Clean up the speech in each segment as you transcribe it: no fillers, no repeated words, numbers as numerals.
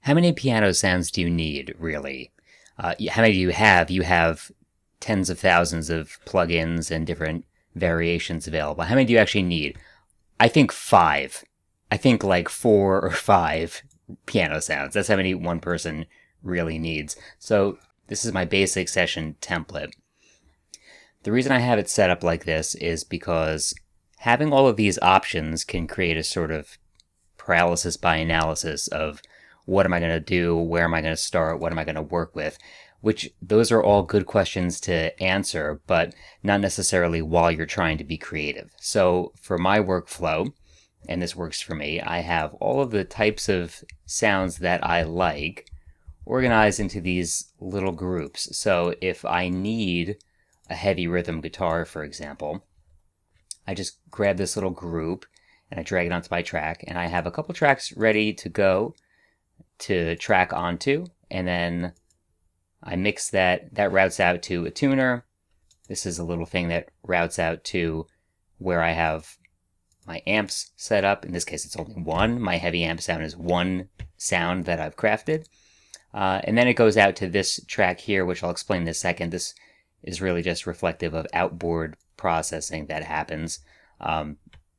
How many piano sounds do you need, really? How many do you have? You have tens of thousands of plugins and different variations available. How many do you actually need? I think five. I think like four or five piano sounds. That's how many one person really needs. So this is my basic session template. The reason I have it set up like this is because having all of these options can create a sort of paralysis by analysis of what am I going to do, where am I going to start, what am I going to work with, which those are all good questions to answer, but not necessarily while you're trying to be creative. So for my workflow, and this works for me, I have all of the types of sounds that I like organized into these little groups. So if I need a heavy rhythm guitar, for example, I just grab this little group and I drag it onto my track, and I have a couple tracks ready to go to track onto, and then I mix that routes out to a tuner. This is a little thing that routes out to where I have my amps set up. In this case, it's only one. My heavy amp sound is one sound that I've crafted. And then it goes out to this track here, which I'll explain in a second. This is really just reflective of outboard processing that happens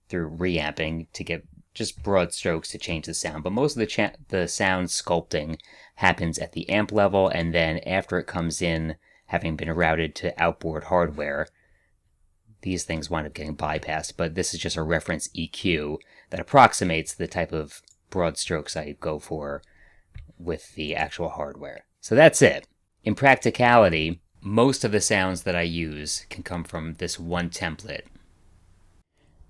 through reamping to get just broad strokes to change the sound. But most of the sound sculpting happens at the amp level, and then after it comes in, having been routed to outboard hardware, these things wind up getting bypassed. But this is just a reference EQ that approximates the type of broad strokes I go for with the actual hardware. So that's it. In practicality, most of the sounds that I use can come from this one template.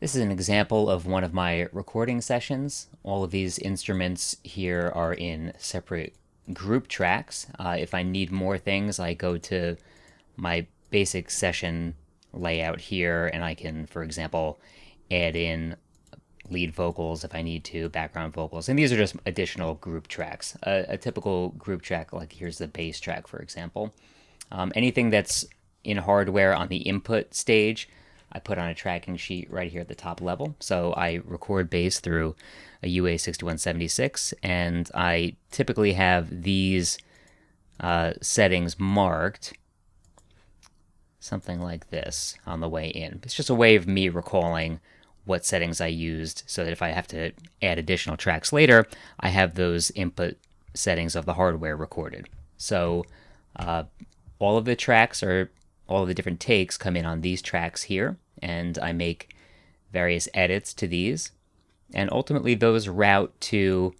This is an example of one of my recording sessions. All of these instruments here are in separate group tracks. If I need more things, I go to my basic session layout here, and I can, for example, add in lead vocals if I need to, background vocals, and these are just additional group tracks. A typical group track, like here's the bass track, for example. Anything that's in hardware on the input stage, I put on a tracking sheet right here at the top level. So I record bass through a UA6176, and I typically have these settings marked something like this on the way in. It's just a way of me recalling what settings I used so that if I have to add additional tracks later, I have those input settings of the hardware recorded. So all of the tracks, or all of the different takes, come in on these tracks here, and I make various edits to these, and ultimately those route to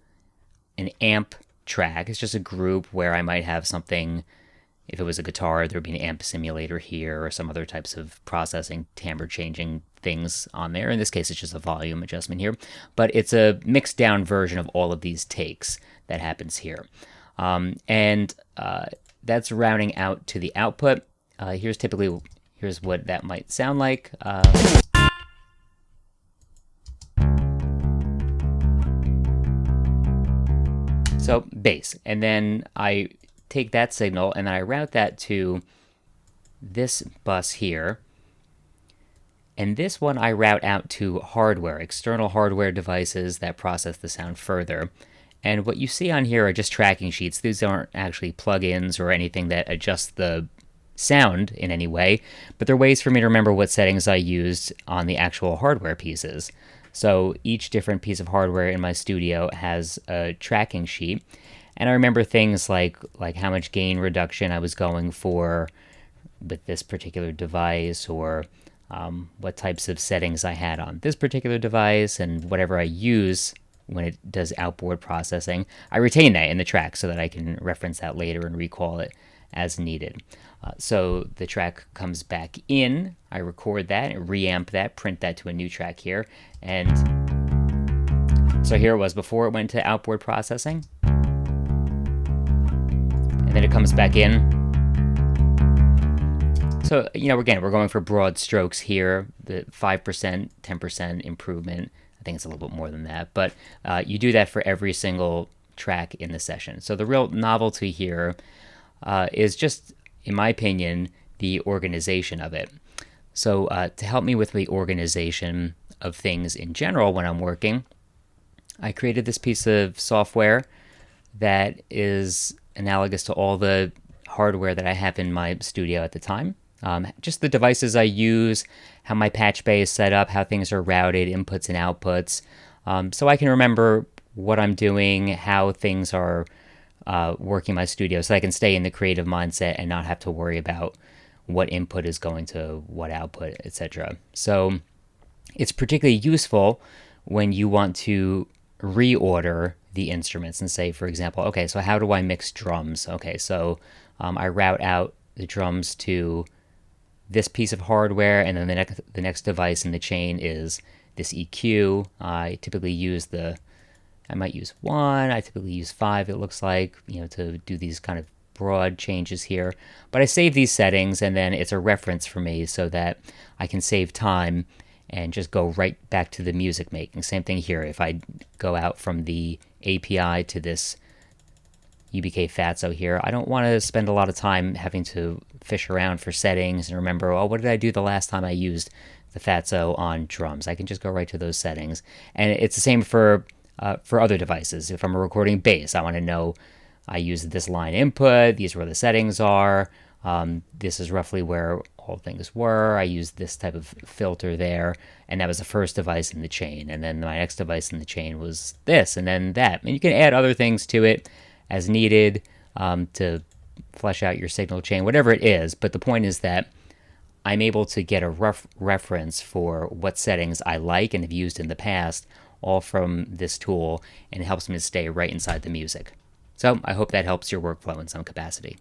an amp track. It's just a group where I might have something. If it was a guitar, there would be an amp simulator here, or some other types of processing, timbre changing things on there. In this case, it's just a volume adjustment here, but it's a mixed down version of all of these takes that happens here. And that's routing out to the output. Here's what that might sound like. So bass, and then I take that signal and then I route that to this bus here. And this one I route out to hardware, external hardware devices that process the sound further. And what you see on here are just tracking sheets. These aren't actually plugins or anything that adjust the sound in any way, but they're ways for me to remember what settings I used on the actual hardware pieces. So each different piece of hardware in my studio has a tracking sheet, and I remember things like how much gain reduction I was going for with this particular device, or what types of settings I had on this particular device, and whatever I use when it does outboard processing. I retain that in the track so that I can reference that later and recall it as needed. So the track comes back in, I record that, reamp that, print that to a new track here, and so here it was before it went to outboard processing, and then it comes back in. So, again, we're going for broad strokes here, the 5%, 10% improvement. I think it's a little bit more than that, but you do that for every single track in the session. So the real novelty here is just, in my opinion, the organization of it. So to help me with the organization of things in general when I'm working, I created this piece of software that is analogous to all the hardware that I have in my studio at the time. Just the devices I use, how my patch bay is set up, how things are routed, inputs and outputs, so I can remember what I'm doing, how things are working my studio, so I can stay in the creative mindset and not have to worry about what input is going to what output, etc. So it's particularly useful when you want to reorder the instruments and say, for example, okay, so how do I mix drums? Okay, so I route out the drums to this piece of hardware, and then the next device in the chain is this EQ. I typically use I might use 1, I typically use 5, it looks like, to do these kind of broad changes here. But I save these settings, and then it's a reference for me so that I can save time and just go right back to the music making. Same thing here. If I go out from the API to this UBK Fatso here, I don't want to spend a lot of time having to fish around for settings and remember, oh, what did I do the last time I used the Fatso on drums? I can just go right to those settings. And it's the same for other devices. If I'm recording bass, I want to know I used this line input, these are where the settings are, this is roughly where all things were, I used this type of filter there, and that was the first device in the chain, and then my next device in the chain was this, and then that. And you can add other things to it as needed to flesh out your signal chain, whatever it is, but the point is that I'm able to get a rough reference for what settings I like and have used in the past, all from this tool, and it helps me to stay right inside the music. So I hope that helps your workflow in some capacity.